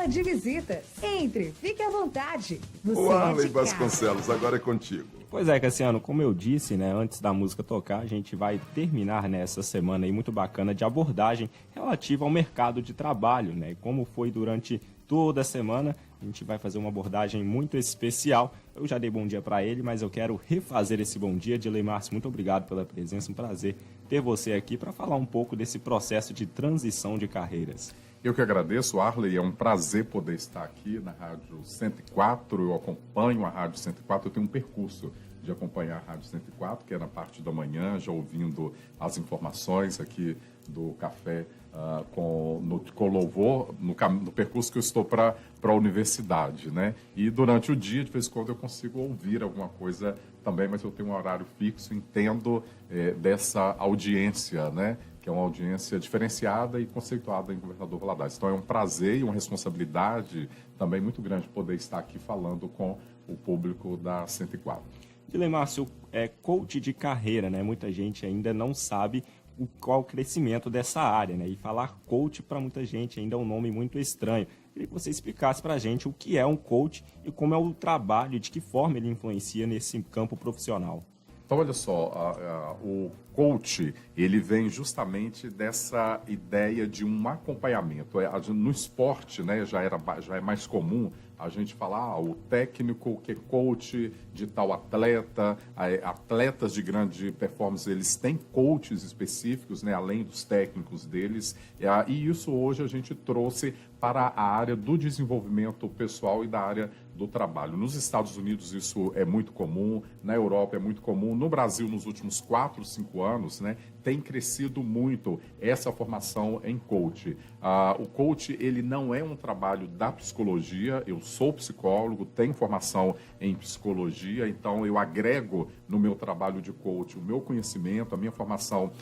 Sala de visitas. Entre, fique à vontade. Você O Arley de casa. Vasconcelos, agora é contigo. Pois é, Cassiano, como eu disse, né, antes da música tocar, a gente vai terminar nessa semana aí muito bacana de abordagem relativa ao mercado de trabalho, né? Como foi durante toda a semana, a gente vai fazer uma abordagem muito especial. Eu já dei bom dia para ele, mas eu quero refazer esse bom dia. Dilei Márcio, muito obrigado pela presença, um prazer ter você aqui para falar um pouco desse processo de transição de carreiras. Eu que agradeço, Arley, é um prazer poder estar aqui na Rádio 104, eu acompanho a Rádio 104, eu tenho um percurso de acompanhar a Rádio 104, que é na parte da manhã, já ouvindo as informações aqui do Café com Louvor, no percurso que eu estou para a universidade, né? E durante o dia, de vez em quando, eu consigo ouvir alguma coisa também, mas eu tenho um horário fixo, entendo dessa audiência, né? Que é uma audiência diferenciada e conceituada em Governador Valadares. Então é um prazer e uma responsabilidade também muito grande poder estar aqui falando com o público da 104. Dilei Márcio, é coach de carreira, né? Muita gente ainda não sabe qual o crescimento dessa área, né? E falar coach para muita gente ainda é um nome muito estranho. Queria que você explicasse para a gente o que é um coach e como é o trabalho, de que forma ele influencia nesse campo profissional. Então, olha só, o coach, ele vem justamente dessa ideia de um acompanhamento. No esporte, né, já é mais comum a gente falar, o técnico que é coach de tal atleta, atletas de grande performance, eles têm coaches específicos, né, além dos técnicos deles, e isso hoje a gente trouxe para a área do desenvolvimento pessoal e da área do trabalho. Nos Estados Unidos isso é muito comum, na Europa é muito comum, no Brasil nos últimos 4, 5 anos, né, tem crescido muito essa formação em coach. O coach, ele não é um trabalho da psicologia, eu sou psicólogo, tenho formação em psicologia, então eu agrego no meu trabalho de coach o meu conhecimento, a minha formação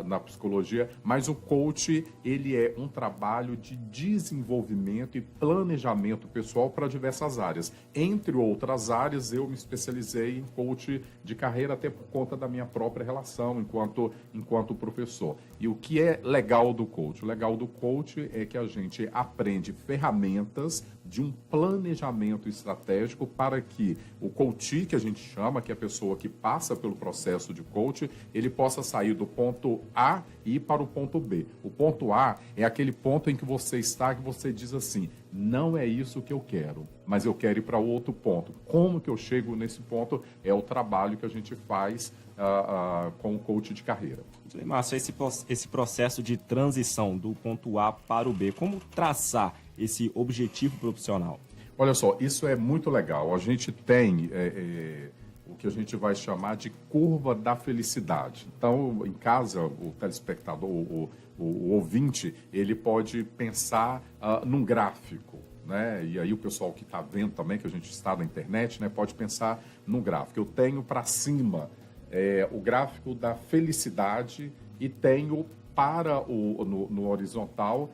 na psicologia, mas o coach, ele é um trabalho de desenvolvimento e planejamento pessoal para diversas áreas. Entre outras áreas, eu me especializei em coach de carreira até por conta da minha própria relação enquanto professor. E o que é legal do coach? O legal do coach é que a gente aprende ferramentas de um planejamento estratégico para que o coach, que a gente chama, que é a pessoa que passa pelo processo de coach, ele possa sair do ponto A e ir para o ponto B. O ponto A é aquele ponto em que você está, que você diz assim, não é isso que eu quero, mas eu quero ir para outro ponto. Como que eu chego nesse ponto? É o trabalho que a gente faz com o coach de carreira. Márcio, esse processo de transição do ponto A para o B, como traçar esse objetivo profissional? Olha só, isso é muito legal. A gente tem o que a gente vai chamar de curva da felicidade. Então, em casa, o telespectador, o ouvinte, ele pode pensar num gráfico, né? E aí o pessoal que está vendo também, que a gente está na internet, né, pode pensar num gráfico. Eu tenho para cima o gráfico da felicidade e tenho no horizontal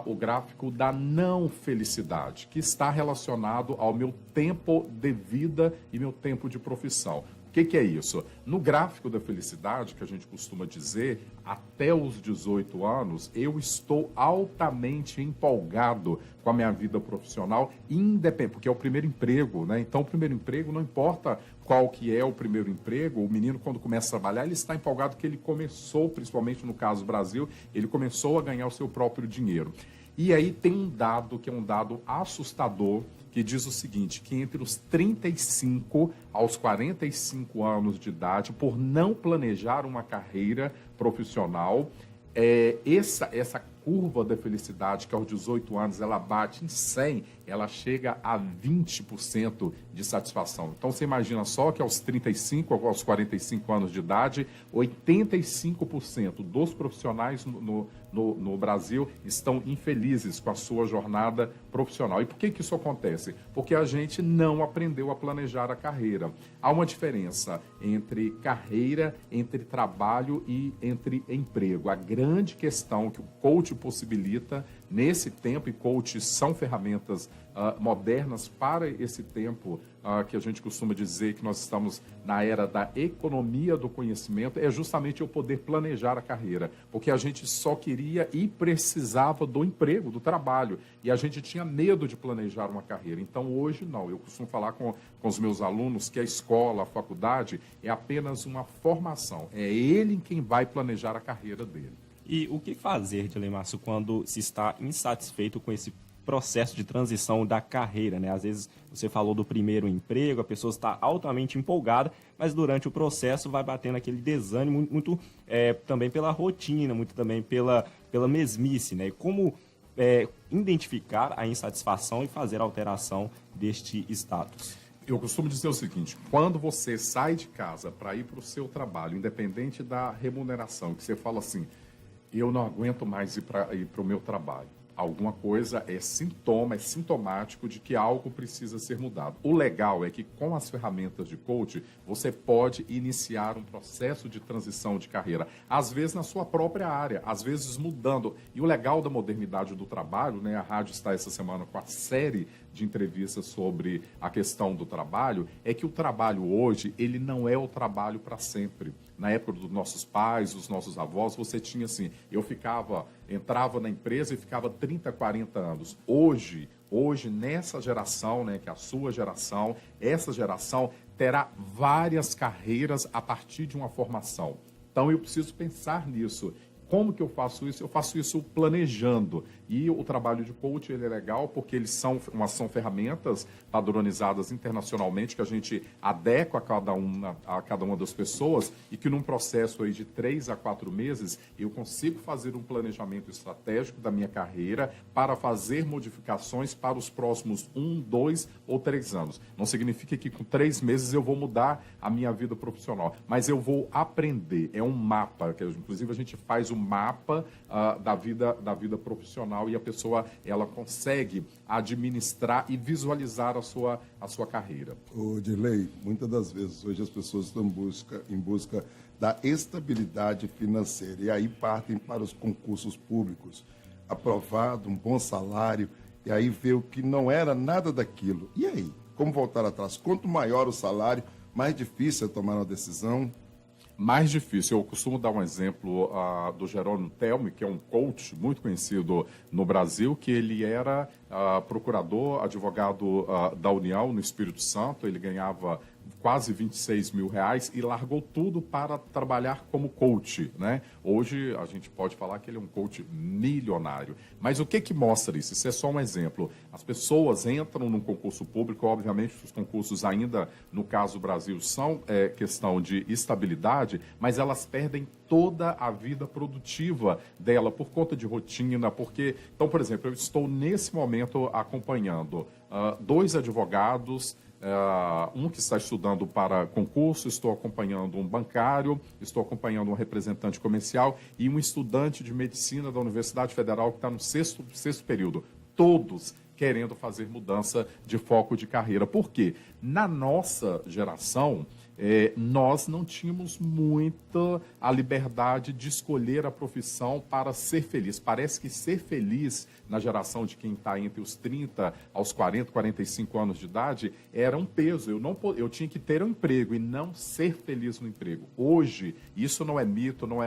o gráfico da não felicidade, que está relacionado ao meu tempo de vida e meu tempo de profissão. O que é isso? No gráfico da felicidade, que a gente costuma dizer, até os 18 anos, eu estou altamente empolgado com a minha vida profissional, independente, porque é o primeiro emprego, né? Então, o primeiro emprego, não importa qual que é o primeiro emprego, o menino, quando começa a trabalhar, ele está empolgado que ele começou, principalmente no caso do Brasil, ele começou a ganhar o seu próprio dinheiro. E aí tem um dado que é um dado assustador, que diz o seguinte, que entre os 35 aos 45 anos de idade, por não planejar uma carreira profissional, essa curva da felicidade, que aos 18 anos ela bate em 100, ela chega a 20% de satisfação. Então você imagina só que aos 35, aos 45 anos de idade, 85% dos profissionais no Brasil estão infelizes com a sua jornada profissional. E por que isso acontece? Porque a gente não aprendeu a planejar a carreira. Há uma diferença entre carreira, entre trabalho e entre emprego. A grande questão que o coach possibilita nesse tempo, e coaches são ferramentas modernas para esse tempo, que a gente costuma dizer que nós estamos na era da economia do conhecimento, é justamente eu poder planejar a carreira, porque a gente só queria e precisava do emprego, do trabalho, e a gente tinha medo de planejar uma carreira. Então, hoje, não. Eu costumo falar com os meus alunos que a escola, a faculdade, é apenas uma formação. É ele quem vai planejar a carreira dele. E o que fazer, Dilei Márcio, quando se está insatisfeito com esse processo de transição da carreira, né? Às vezes você falou do primeiro emprego, a pessoa está altamente empolgada, mas durante o processo vai batendo aquele desânimo muito também pela rotina, muito também pela mesmice, né? Como identificar a insatisfação e fazer a alteração deste status? Eu costumo dizer o seguinte: quando você sai de casa para ir para o seu trabalho, independente da remuneração, que você fala assim, eu não aguento mais ir para o meu trabalho, alguma coisa é sintomático de que algo precisa ser mudado. O legal é que com as ferramentas de coach, você pode iniciar um processo de transição de carreira, às vezes na sua própria área, às vezes mudando. E o legal da modernidade do trabalho, né? A rádio está essa semana com a série de entrevistas sobre a questão do trabalho, é que o trabalho hoje, ele não é o trabalho para sempre. Na época dos nossos pais, dos nossos avós, você tinha assim, entrava na empresa e ficava 30, 40 anos. Hoje, nessa geração, né, que é a sua geração, essa geração terá várias carreiras a partir de uma formação. Então, eu preciso pensar nisso. Como que eu faço isso? Eu faço isso planejando. E o trabalho de coach, ele é legal porque eles são ferramentas padronizadas internacionalmente que a gente adequa a cada uma das pessoas e que num processo aí de 3 a 4 meses eu consigo fazer um planejamento estratégico da minha carreira para fazer modificações para os próximos 1, 2 ou 3 anos. Não significa que com 3 meses eu vou mudar a minha vida profissional, mas eu vou aprender. É um mapa, que inclusive a gente faz um mapa da vida profissional e a pessoa ela consegue administrar e visualizar a sua carreira. O Dilei, muitas das vezes hoje as pessoas estão em busca da estabilidade financeira e aí partem para os concursos públicos, aprovado, um bom salário, e aí vê o que não era nada daquilo. E aí, como voltar atrás? Quanto maior o salário, mais difícil é tomar uma decisão. Mais difícil. Eu costumo dar um exemplo do Jerônimo Telmi, que é um coach muito conhecido no Brasil, que ele era procurador, advogado da União no Espírito Santo. Ele ganhava quase 26 mil reais e largou tudo para trabalhar como coach, né? Hoje a gente pode falar que ele é um coach milionário. Mas o que mostra isso? Isso é só um exemplo. As pessoas entram num concurso público, obviamente os concursos ainda, no caso do Brasil, são questão de estabilidade, mas elas perdem toda a vida produtiva dela por conta de rotina, porque... Então, por exemplo, eu estou nesse momento acompanhando 2 advogados, um que está estudando para concurso, estou acompanhando um bancário, estou acompanhando um representante comercial e um estudante de medicina da Universidade Federal que está no sexto período. Todos querendo fazer mudança de foco de carreira. Por quê? Na nossa geração, nós não tínhamos muita a liberdade de escolher a profissão para ser feliz. Parece que ser feliz na geração de quem está entre os 30 aos 40, 45 anos de idade era um peso. Eu tinha que ter um emprego e não ser feliz no emprego. Hoje, isso não é mito, não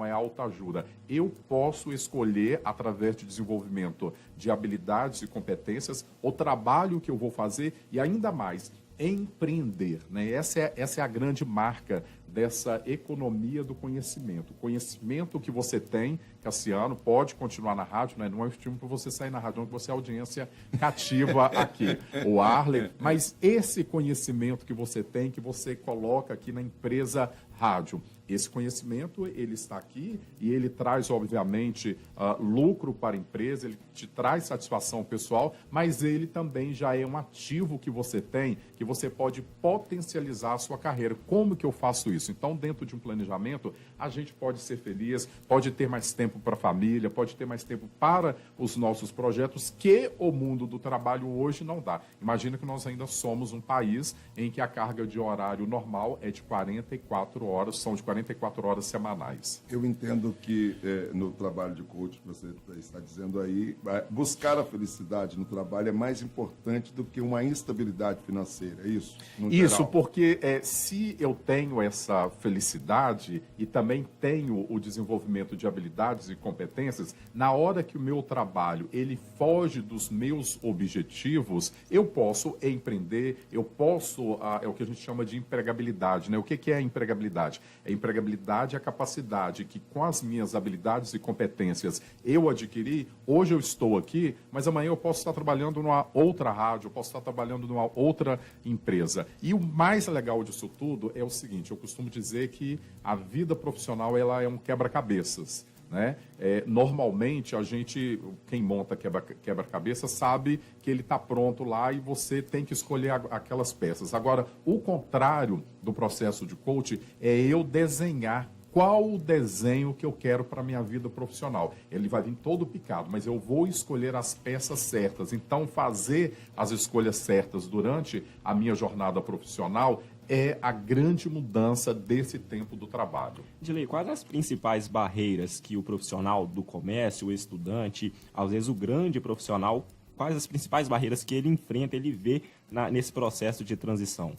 é autoajuda. Eu posso escolher, através de desenvolvimento de habilidades e competências, o trabalho que eu vou fazer e ainda mais, empreender, né? Essa é a grande marca dessa economia do conhecimento. O conhecimento que você tem, Cassiano, pode continuar na rádio, né? Não é um estímulo para você sair na rádio, não, que você é audiência cativa aqui, o Arley, mas esse conhecimento que você tem, que você coloca aqui na empresa rádio, esse conhecimento, ele está aqui e ele traz, obviamente, lucro para a empresa, ele te traz satisfação pessoal, mas ele também já é um ativo que você tem, que você pode potencializar a sua carreira. Como que eu faço isso? Então, dentro de um planejamento, a gente pode ser feliz, pode ter mais tempo para a família, pode ter mais tempo para os nossos projetos, que o mundo do trabalho hoje não dá. Imagina que nós ainda somos um país em que a carga de horário normal é de 44 horas, são de 44 horas semanais. Eu entendo que no trabalho de coach, que você está dizendo aí, buscar a felicidade no trabalho é mais importante do que uma instabilidade financeira, é isso? Isso, porque se eu tenho essa felicidade e também tenho o desenvolvimento de habilidades e competências, na hora que o meu trabalho ele foge dos meus objetivos, eu posso empreender, eu posso, é o que a gente chama de empregabilidade, né? O que é a empregabilidade? A empregabilidade é a capacidade que com as minhas habilidades e competências eu adquiri, hoje eu estou aqui, mas amanhã eu posso estar trabalhando numa outra rádio, eu posso estar trabalhando numa outra empresa. E o mais legal disso tudo é o seguinte, eu costumo dizer que a vida profissional ela é um quebra-cabeças. Né? Normalmente, quem monta quebra-cabeça sabe que ele está pronto lá e você tem que escolher aquelas peças. Agora, o contrário do processo de coaching é eu desenhar qual o desenho que eu quero para a minha vida profissional. Ele vai vir todo picado, mas eu vou escolher as peças certas. Então, fazer as escolhas certas durante a minha jornada profissional é a grande mudança desse tempo do trabalho. Edilei, quais as principais barreiras que o profissional do comércio, o estudante, às vezes o grande profissional, quais as principais barreiras que ele enfrenta, ele vê nesse processo de transição?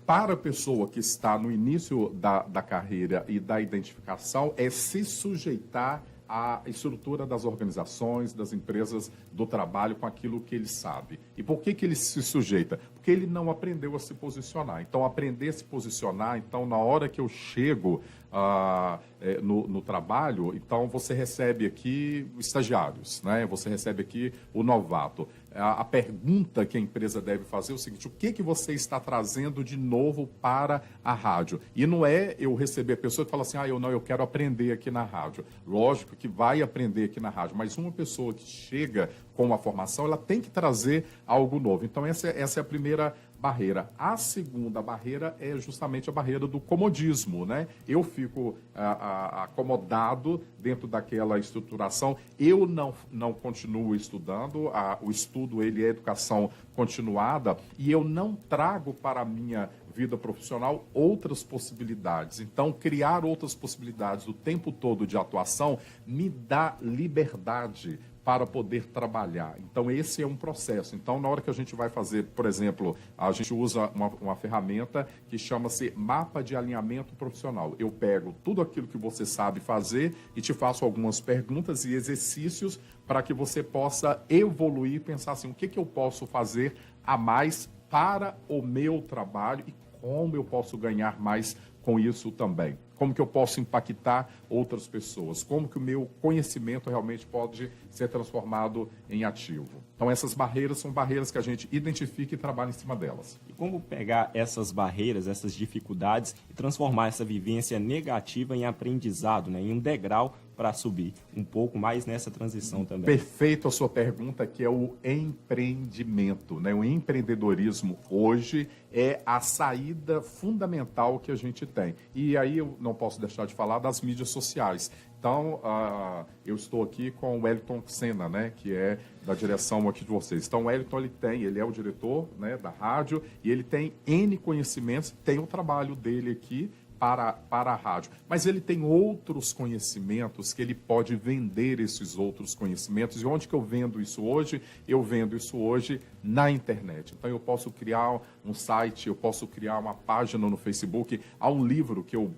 Para a pessoa que está no início da carreira e da identificação, é se sujeitar à estrutura das organizações, das empresas do trabalho com aquilo que ele sabe. E por que ele se sujeita? Porque ele não aprendeu a se posicionar. Então, aprender a se posicionar, então, na hora que eu chego no trabalho, então você recebe aqui estagiários, né? Você recebe aqui o novato. A pergunta que a empresa deve fazer é o seguinte: o que você está trazendo de novo para a rádio? E não é eu receber a pessoa que fala assim, eu quero aprender aqui na rádio. Lógico que vai aprender aqui na rádio, mas uma pessoa que chega com uma formação, ela tem que trazer algo novo. Então, essa é a primeira barreira. A segunda barreira é justamente a barreira do comodismo, né? Eu fico acomodado dentro daquela estruturação, eu não continuo estudando, o estudo ele é educação continuada e eu não trago para a minha vida profissional outras possibilidades. Então, criar outras possibilidades o tempo todo de atuação me dá liberdade para poder trabalhar. Então, esse é um processo. Então, na hora que a gente vai fazer, por exemplo, a gente usa uma ferramenta que chama-se mapa de alinhamento profissional. Eu pego tudo aquilo que você sabe fazer e te faço algumas perguntas e exercícios para que você possa evoluir e pensar assim, o que eu posso fazer a mais para o meu trabalho e como eu posso ganhar mais com isso também. Como que eu posso impactar outras pessoas? Como que o meu conhecimento realmente pode ser transformado em ativo? Então, essas barreiras são barreiras que a gente identifica e trabalha em cima delas. E como pegar essas barreiras, essas dificuldades e transformar essa vivência negativa em aprendizado, né? Em um degrau para subir um pouco mais nessa transição também? Perfeito a sua pergunta, que é o empreendimento, né? O empreendedorismo hoje é a saída fundamental que a gente tem. E aí eu não posso deixar de falar das mídias sociais. Então, eu estou aqui com o Wellington Senna, né, que é da direção aqui de vocês. Então, o Wellington, ele é o diretor, né, da rádio e ele tem N conhecimentos, tem o trabalho dele aqui para a rádio. Mas ele tem outros conhecimentos que ele pode vender esses outros conhecimentos. E onde que eu vendo isso hoje? Eu vendo isso hoje na internet. Então, eu posso criar um site, eu posso criar uma página no Facebook. Há um livro que eu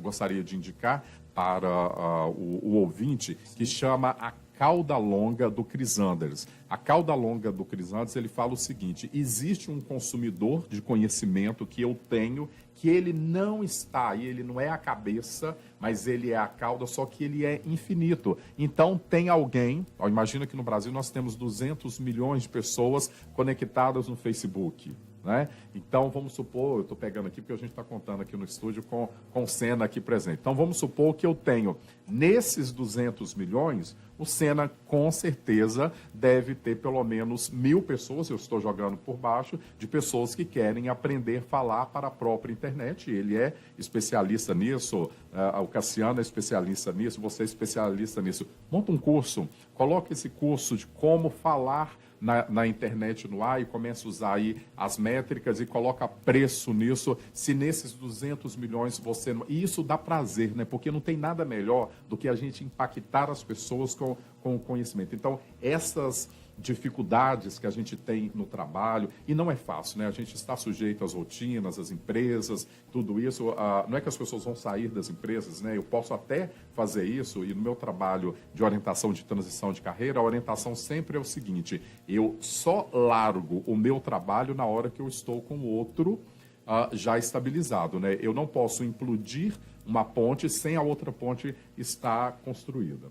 gostaria de indicar para o ouvinte, que chama A Cauda Longa do Chris Anders. A Cauda Longa do Chris Anders, ele fala o seguinte: existe um consumidor de conhecimento que eu tenho, que ele não está aí, ele não é a cabeça, mas ele é a cauda, só que ele é infinito. Então, tem alguém, imagina que no Brasil nós temos 200 milhões de pessoas conectadas no Facebook. Né? Então, vamos supor, eu estou pegando aqui porque a gente está contando aqui no estúdio com o Senna aqui presente. Então, vamos supor que eu tenho, nesses 200 milhões, o Sena, com certeza, deve ter pelo menos 1.000 pessoas, eu estou jogando por baixo, de pessoas que querem aprender a falar para a própria internet. Ele é especialista nisso, o Cassiano é especialista nisso, você é especialista nisso. Monta um curso, coloca esse curso de como falar na internet no ar e começa a usar aí as métricas e coloca preço nisso. Se nesses 200 milhões você... E isso dá prazer, né? Porque não tem nada melhor do que a gente impactar as pessoas com o conhecimento. Então, essas dificuldades que a gente tem no trabalho, e não é fácil, né? A gente está sujeito às rotinas, às empresas, tudo isso. Não é que as pessoas vão sair das empresas, né? Eu posso até fazer isso, e no meu trabalho de orientação de transição de carreira, a orientação sempre é o seguinte: eu só largo o meu trabalho na hora que eu estou com o outro já estabilizado, né? Eu não posso implodir uma ponte sem a outra ponte estar construída.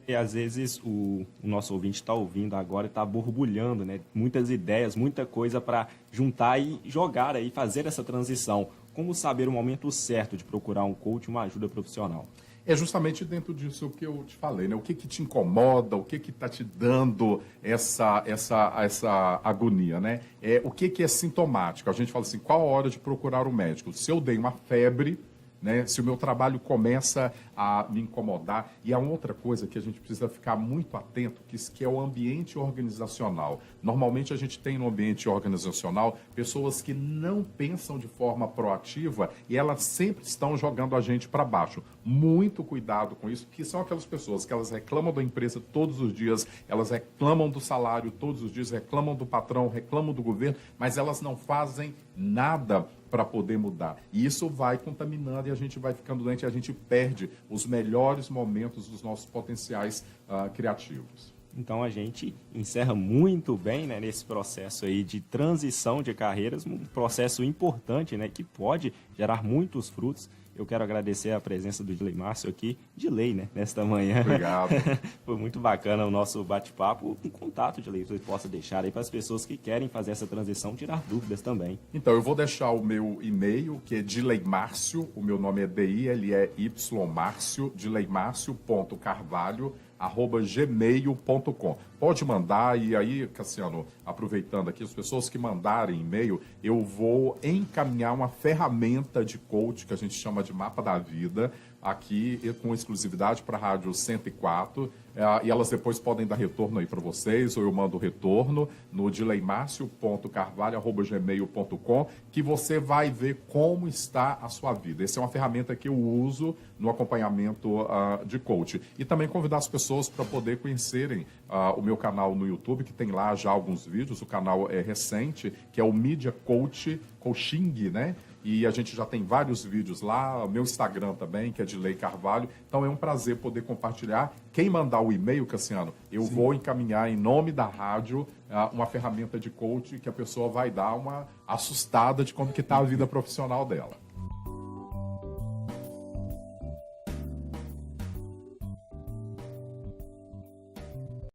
E às vezes o nosso ouvinte está ouvindo agora e está borbulhando, né? Muitas ideias, muita coisa para juntar e jogar aí, fazer essa transição. Como saber o momento certo de procurar um coach, uma ajuda profissional? É justamente dentro disso que eu te falei, né? O que te incomoda, o que está te dando essa agonia, né? O que é sintomático? A gente fala assim, qual a hora de procurar o médico? Se eu dei uma febre, né? Se o meu trabalho começa a me incomodar. E há uma outra coisa que a gente precisa ficar muito atento, que é o ambiente organizacional. Normalmente a gente tem no ambiente organizacional pessoas que não pensam de forma proativa e elas sempre estão jogando a gente para baixo. Muito cuidado com isso, que são aquelas pessoas que elas reclamam da empresa todos os dias, elas reclamam do salário todos os dias, reclamam do patrão, reclamam do governo, mas elas não fazem nada para poder mudar. E isso vai contaminando e a gente vai ficando doente e a gente perde os melhores momentos dos nossos potenciais criativos. Então a gente encerra muito bem, né, nesse processo aí de transição de carreiras, um processo importante, né, que pode gerar muitos frutos. Eu quero agradecer a presença do Dilei Márcio aqui, Dilei, né, nesta manhã. Obrigado. Foi muito bacana o nosso bate-papo. Um contato, Dilei, que você possa deixar aí para as pessoas que querem fazer essa transição, tirar dúvidas também. Então, eu vou deixar o meu e-mail, que é Dilei Márcio, o meu nome é D-I-L-E-Y Márcio, dileimarcio.carvalho@gmail.com. Pode mandar, e aí, Cassiano, aproveitando aqui, as pessoas que mandarem e-mail, eu vou encaminhar uma ferramenta de coach, que a gente chama de Mapa da Vida, aqui com exclusividade para a Rádio 104, e elas depois podem dar retorno aí para vocês, ou eu mando o retorno no dileimarcio.carvalho@gmail.com, que você vai ver como está a sua vida. Essa é uma ferramenta que eu uso no acompanhamento de coach. E também convidar as pessoas para poder conhecerem o meu canal no YouTube, que tem lá já alguns vídeos. O canal é recente, que é o Media Coaching, né? E a gente já tem vários vídeos lá, o meu Instagram também, que é Dilei Carvalho. Então é um prazer poder compartilhar. Quem mandar o e-mail, Cassiano, eu vou encaminhar em nome da rádio uma ferramenta de coach que a pessoa vai dar uma assustada de como que está a vida profissional dela.